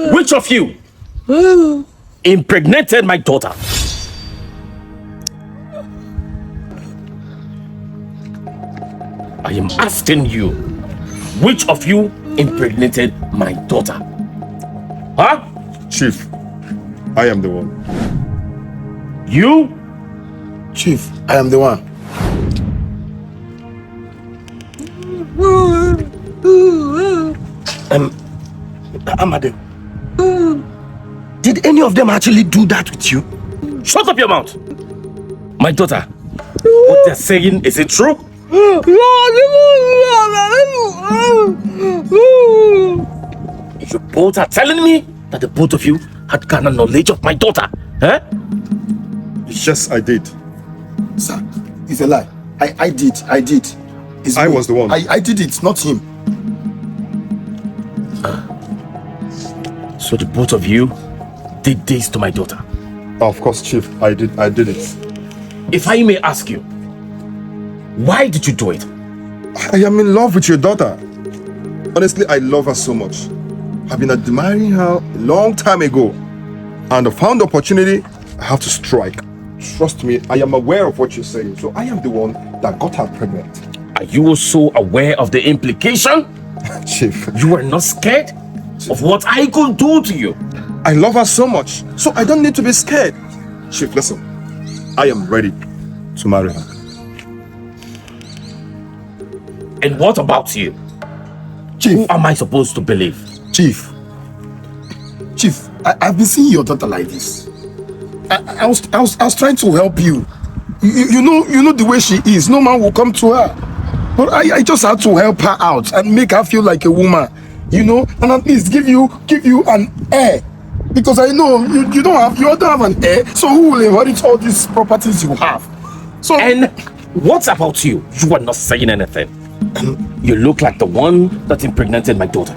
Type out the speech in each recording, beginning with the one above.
Which of you impregnated my daughter? I am asking you, which of you impregnated my daughter? Huh? Chief, I am the one. You? Chief, I am the one. Amade, did any of them actually do that with you? Shut up your mouth! My daughter, what they're saying, is it true? You both are telling me that the both of you had garnered knowledge of my daughter, eh? Yes, I did. Sir, it's a lie. I did. It's I me. was the one. I did it, not him. So the both of you did this to my daughter? Of course, Chief, I did it. If I may ask you, why did you do it? I am in love with your daughter. Honestly, I love her so much. I've been admiring her a long time ago. And I found the opportunity, I have to strike. Trust me, I am aware of what you're saying. So I am the one that got her pregnant. Are you also aware of the implication? Chief, You are not scared of what I could do to you? I love her so much. So I don't need to be scared. Chief, listen. I am ready to marry her. And what about you? Chief, Who am I supposed to believe? Chief, I've been seeing your daughter like this. I was trying to help you. You know the way she is. No man will come to her. But I just had to help her out and make her feel like a woman, and at least give you an heir. Because I know you don't have an heir. So who will inherit all these properties you have? So And what about you? You are not saying anything. You look like the one that impregnated my daughter.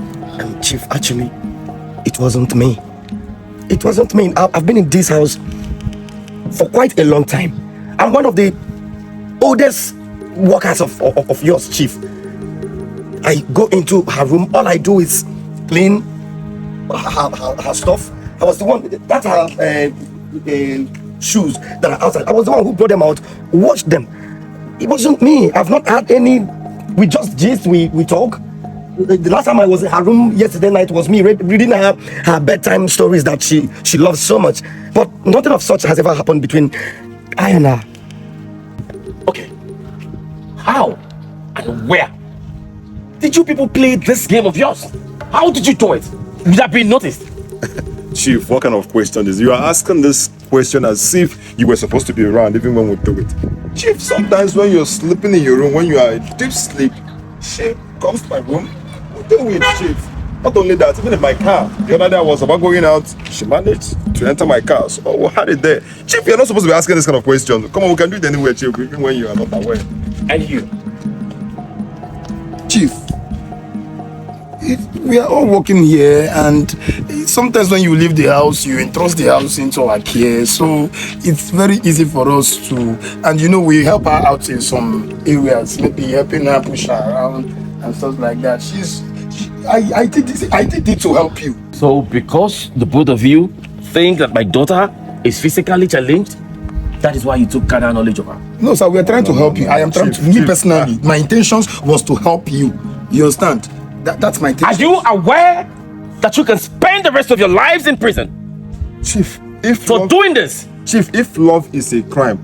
Chief, actually, it wasn't me. It wasn't me. I've been in this house for quite a long time. I'm one of the oldest workers of yours, Chief. I go into her room. All I do is clean her stuff. I was the one. That's her shoes that are outside. I was the one who brought them out, washed them. It wasn't me. I've not had any. We just gist. We talk. The last time I was in her room yesterday night was me reading her bedtime stories that she loves so much. But nothing of such has ever happened between I and her. Okay. How and where did you people play this game of yours? How did you do it without being noticed? Chief, what kind of question is? You are asking this question as if you were supposed to be around even when we do it. Chief, sometimes when you're sleeping in your room, when you are in deep sleep, she comes to my room, we do it, Chief. Not only that, even in my car, the other day I was about going out, she managed to enter my car, so we had it there. Chief, you're not supposed to be asking this kind of question. Come on, we can do it anywhere, Chief, even when you are not aware. And you? Chief, we are all working here, and sometimes when you leave the house, you entrust the house into our care. So it's very easy for us to, and we help her out in some areas, maybe helping her push her around and stuff like that. I did it to help you. So because the both of you think that my daughter is physically challenged, that is why you took carnal knowledge of her? No, sir, we are trying to help you. I am trying to, me personally, my intentions was to help you. You understand? That's my intention. Are you aware that you can spend the rest of your lives in prison? Chief, if doing this? Chief, if love is a crime,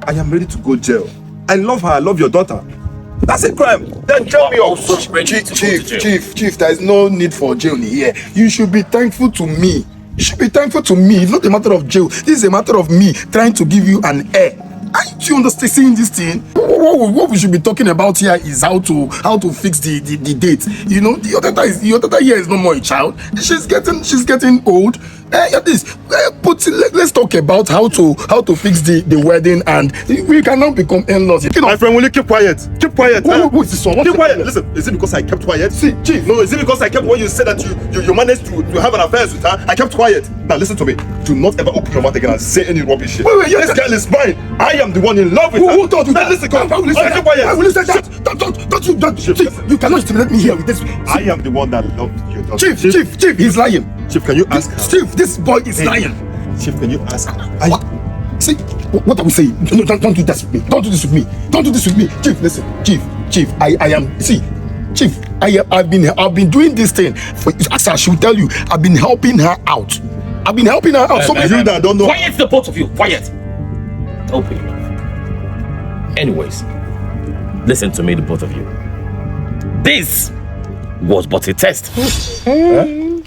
I am ready to go jail. I love her, I love your daughter. That's a crime. Then tell me also. Chief, there is no need for jail here. You should be thankful to me. You should be thankful to me. It's not a matter of jail. This is a matter of me trying to give you an heir. Do you understand seeing this thing? What we should be talking about here is how to fix the date. Your daughter here is no more a child. She's getting old. Let's talk about how to fix the wedding, and we can now become in-laws. My friend, will you keep quiet? Keep quiet. Who is this one? Keep quiet. Listen, is it because I kept quiet? See, Chief. No, is it because I kept when you said that you managed to have an affair with her? I kept quiet. Now listen to me. Do not ever open your mouth again and say any rubbish shit. Wait, this girl is mine. I am the one in love with her. Who told you that? Listen, come on. Keep quiet. I will listen to that. Don't you cannot stimulate me here with this. I am the one that loved your daughter. Chief, he's lying. Chief, can you ask her? Chief, this boy is lying. Chief, can you ask her? What? See, what I'm saying? No, don't do this with me. Don't do this with me. Don't do this with me. Chief, listen. Chief, I am. See, Chief, I've been doing this thing. As I should tell you, I've been helping her out. So you that don't know. Quiet, the both of you. Quiet. Open your mouth. Anyways, listen to me, the both of you. This was but a test.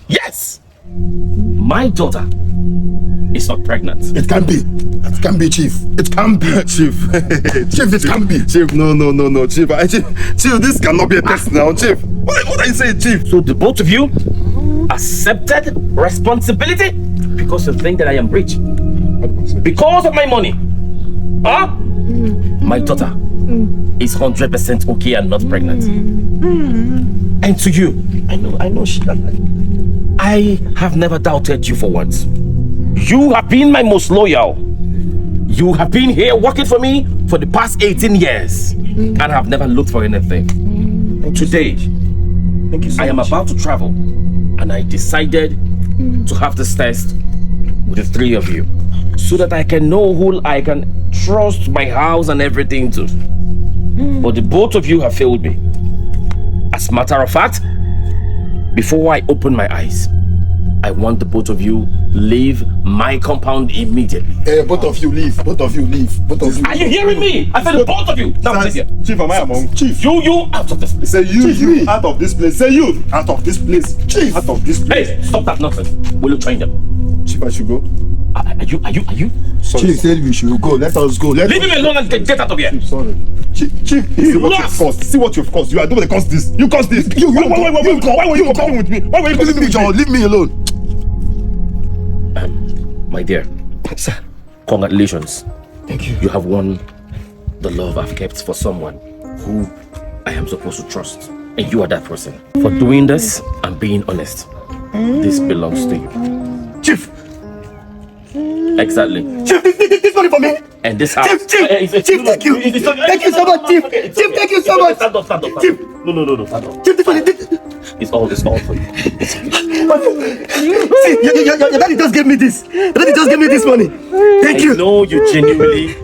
Yes, my daughter is not pregnant. It can be. It can be, Chief. It can be, Chief. Chief, it can be. Chief, no, Chief. Chief, this cannot be a test now, Chief. What are you saying, Chief? So the both of you accepted responsibility because you think that I am rich. Because of my money. Huh? My daughter is 100% okay and not pregnant. And to you, I know she doesn't. I have never doubted you for once. You have been my most loyal. You have been here working for me for the past 18 years and have never looked for anything. Today, I am about to travel and I decided to have this test with the three of you so that I can know who I can trust my house and everything to. But the both of you have failed me. As a matter of fact, before I open my eyes, I want the both of you leave my compound immediately. Both of you leave. Both of you leave. Both of you. Are you hearing me? I said the both of you. Now, please here. Chief, am I among? Chief. You out of this place. Say you out of this place. Say you out of this place. Chief, out of this place. Hey, stop that nonsense. Will you train them? Chief, I should go. Are you? Sorry. Chief said we should go. Let us go. Leave him alone and get out of here. Sorry. Chief, see what you've caused. See what you've caused. You are the one that caused this. You caused this. Why were you coming with me? Why were you coming with me? John, leave me alone. My dear, Sir, congratulations. thank you. You have won the love I've kept for someone who I am supposed to trust. And you are that person. For doing this and being honest, this belongs to you. Chief. Exactly. Chief, this money for me. And this house. Chief, thank you. Thank you so much, Chief. Chief, thank you so much. Stand up. Chief. No, stand up. Chief, this money. It's all for you. See, your daddy just gave me this. Your daddy just gave me this money. Thank I you. know you genuinely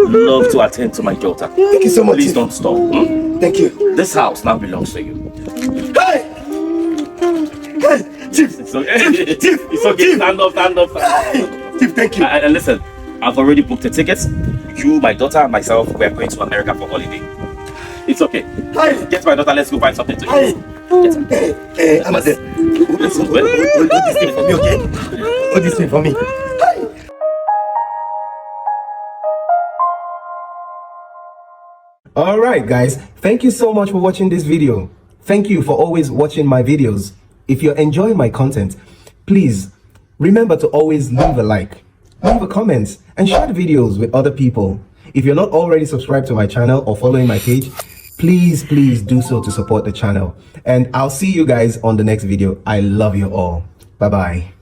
love to attend to my daughter. Thank you so much. Please Chief. don't stop. Thank you. This house now belongs to you. Hey, Chief. It's okay. It's okay. Stand up. Chief, thank you. And listen, I've already booked the tickets. You, my daughter, and myself, we are going to America for holiday. It's okay. Hi. Get my daughter, let's go find something to Hi. eat. Get her. Hey, I'm at the. Let's go. Hold this thing for me, okay? Hold this thing for me. Alright guys, thank you so much for watching this video. Thank you for always watching my videos. If you're enjoying my content, please remember to always leave a like, leave a comment, and share the videos with other people. If you're not already subscribed to my channel or following my page, please do so to support the channel. And I'll see you guys on the next video. I love you all. Bye bye.